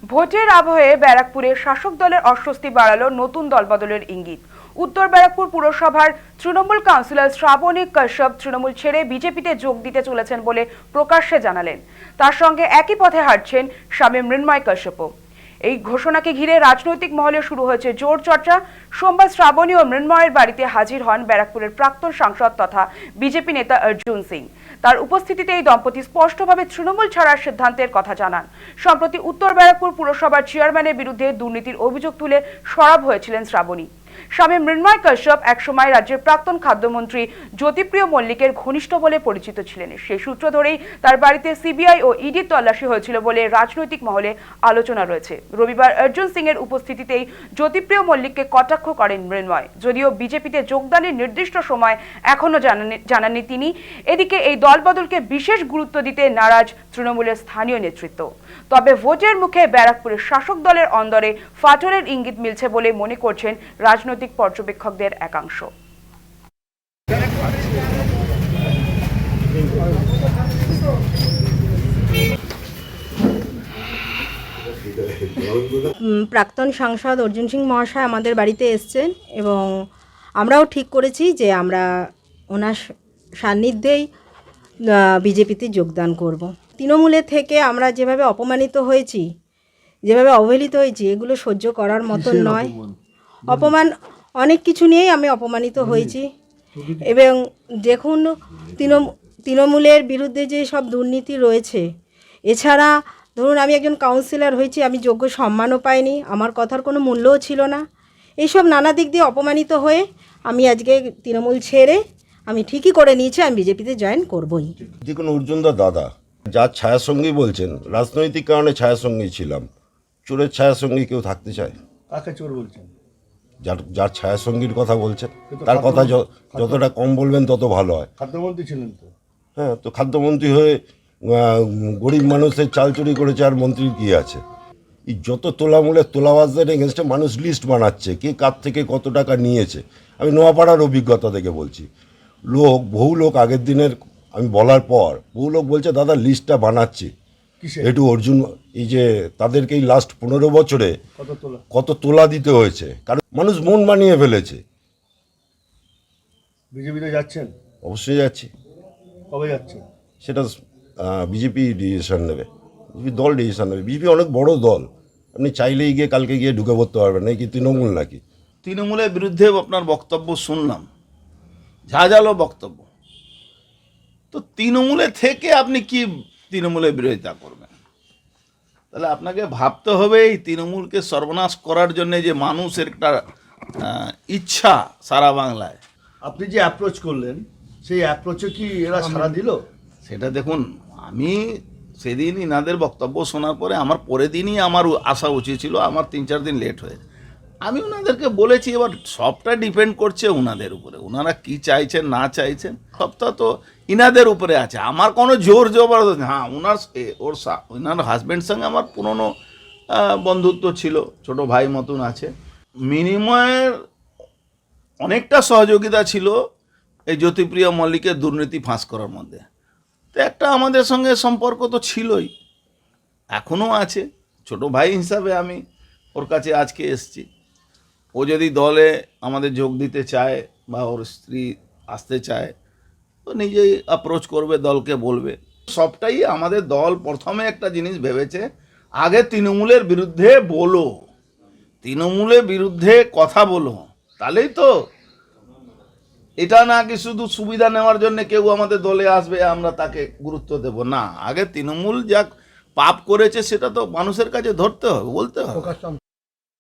ভোটের আবহে ব্যারাকপুরে শাসক দলের অস্বস্তি বাড়ালো নতুন দলবদলের ইঙ্গিত। উত্তর ব্যারাকপুর পুরসভার তৃণমূল কাউন্সিলর শ্রাবণী কাশ্যপ তৃণমূল ছেড়ে বিজেপিতে যোগ দিতে চলেছেন বলে প্রকাশ্যে জানালেন। তার সঙ্গে একই পথে হাঁটছেন স্বামী মৃন্ময় কাশ্যপও। এই ঘোষণাকে ঘিরে রাজনৈতিক মহলে শুরু হয়েছে জোর চর্চা। সোমবার শ্রাবণী ও মৃন্ময়ের বাড়িতে হাজির হন ব্যারাকপুরের প্রাক্তন সাংসদ তথা বিজেপি নেতা অর্জুন সিং। তার উপস্থিতিতে এই দম্পতি স্পষ্টভাবে তৃণমূল ছাড়ার সিদ্ধান্তের কথা জানান। সম্প্রতি উত্তর ব্যারাকপুর পুরসভার চেয়ারম্যানের বিরুদ্ধে দুর্নীতির অভিযোগ তুলে সরব হয়েছিলেন শ্রাবণী। স্বামী মৃন্ময় কাশ্যপ একসময় রাজ্যের প্রাক্তন খাদ্যমন্ত্রী জ্যোতিপ্রিয় মল্লিকের ঘনিষ্ঠ বলে পরিচিত ছিলেন। সেই সূত্র ধরেই তার বাড়িতে সিবিআই ও ইডি তল্লাশি হয়েছিল বলে রাজনৈতিক মহলে আলোচনা রয়েছে। রবিবার অর্জুন সিং এর উপস্থিতিতেই জ্যোতিপ্রিয় মল্লিককে কটাক্ষ করেন মৃন্ময়। যদিও বিজেপিতে যোগদানের নির্দিষ্ট সময় এখনো জানাননি তিনি। এদিকে এই দলবদলকে বিশেষ গুরুত্ব দিতে নারাজ তৃণমূলের স্থানীয় নেতৃত্ব। তবে ভোটের মুখে ব্যারাকপুরের শাসক দলের অন্দরে ফাটলের ইঙ্গিত মিলছে বলে মনে করছেন রাজনৈতিক পর্যবেক্ষকদের একাংশ। প্রাক্তন সাংসদ অর্জুন সিং মহাশয় আমাদের বাড়িতে এসছেন এবং আমরাও ঠিক করেছি যে আমরা ওনার সান্নিধ্যেই বিজেপিতে যোগদান করব। তৃণমূলের থেকে আমরা যেভাবে অপমানিত হয়েছি, যেভাবে অবহেলিত হয়েছি, এগুলো সহ্য করার মতন নয়। অপমান অনেক কিছু নিয়েই আমি অপমানিত হয়েছি এবং দেখুন তৃণমূলের বিরুদ্ধে যে সব দুর্নীতি রয়েছে, এছাড়া ধরুন আমি একজন কাউন্সিলর হয়েছি, আমি যোগ্য সম্মানও পাইনি, আমার কথার কোনো মূল্যও ছিল না। এইসব নানা দিক দিয়ে অপমানিত হয়ে আমি আজকে তৃণমূল ছেড়ে আমি ঠিকই করে নিয়েছি আমি বিজেপিতে জয়েন করবই। দেখুন, অর্জুনদা দাদা যার ছায়াসঙ্গী বলছেন, রাজনৈতিক কারণে ছায়াসঙ্গী ছিলাম। চোরের ছায়াসঙ্গী কেউ থাকতে চায়? কাকে চোর বলছেন? যার ছায়াসঙ্গীর কথা বলছেন তার কথা যতটা কম বলবেন তত ভালো হয়। খাদ্যমন্ত্রী ছিলেন তো? হ্যাঁ, তো খাদ্যমন্ত্রী হয়ে গরিব মানুষের চাল চুরি করেছে, আর মন্ত্রীর কী আছে? এই যত তোলামূলের তোলাবাজদের এগেনস্টে মানুষ লিস্ট বানাচ্ছে, কে কার থেকে কত টাকা নিয়েছে। আমি নোয়াপাড়ার অভিজ্ঞতা থেকে বলছি, বহু লোক আগের দিনের আমি বলার পর বহু লোক বলছে দাদা লিস্টটা বানাচ্ছি একটু অর্জুন, এই যে তাদেরকে এই লাস্ট 15 বছরে কত তোলা দিতে হয়েছে, কারণ মানুষ মন বানিয়ে ফেলেছে। বিজেপিতে যাচ্ছেন? অবশ্যই যাচ্ছি। কবে যাচ্ছেন? সেটা বিজেপি ডিসিশন নেবে, বিজেপি দল ডিসিশন নেবে। বিজেপি অনেক বড় দল, আপনি চাইলেই গিয়ে কালকে গিয়ে ঢুকে পড়তে পারবেন না। কি তৃণমূল নাকি? তৃণমূলের বিরুদ্ধে আপনার বক্তব্য শুনলাম, ঝাঁঝালো বক্তব্য। তো তৃণমূলের থেকে আপনি কি তৃণমূলের বিরোধিতা করবেন? তাহলে আপনাকে ভাবতে হবে এই তৃণমূলকে সর্বনাশ করার জন্য যে মানুষের একটা ইচ্ছা সারা বাংলায়। আপনি যে অ্যাপ্রোচ করলেন সেই অ্যাপ্রোচে কি এরা সাড়া দিল? সেটা দেখুন, আমি সেদিন ইনাদের বক্তব্য শোনার পরে আমার পরের দিনই আমার আসা উচিত ছিল, আমার 3-4 দিন লেট হয়েছে। আমি ওনাদেরকে বলেছি, এবার সবটা ডিপেন্ড করছে ওনাদের উপরে, ওনারা কি চাইছেন না চাইছেন সবটা তো ইনাদের উপরে আছে। আমার কোনো জোর জবরদস্তি, হ্যাঁ ওনার হাজব্যান্ড সঙ্গে আমার পুরনো বন্ধুত্ব ছিল, ছোট ভাই মতন আছে। মিনিময়ের অনেকটা সহযোগিতা ছিল এই জ্যোতিপ্রিয় মল্লিকের দুর্নীতি ফাঁস করার মধ্যে। তো একটা আমাদের সঙ্গে সম্পর্ক তো ছিলই, এখনও আছে। ছোট ভাই হিসাবে আমি ওর কাছে আজকে এসেছি। ও যদি দলে আমাদের যোগ দিতে চায় বা ওর স্ত্রী আসতে চায় তো নিজেই অ্যাপ্রোচ করবে, দলকে বলবে। সবটাই আমাদের দল প্রথমে একটা জিনিস ভেবেছে, আগে তৃণমূলের বিরুদ্ধে বলো, তৃণমূলের বিরুদ্ধে কথা বলো, তাহলেই তো। এটা না কি শুধু সুবিধা নেওয়ার জন্য কেউ আমাদের দলে আসবে আমরা তাকে গুরুত্ব দেব না। আগে তৃণমূল যা পাপ করেছে সেটা তো মানুষের কাছে ধরতে হবে, বলতে হবে।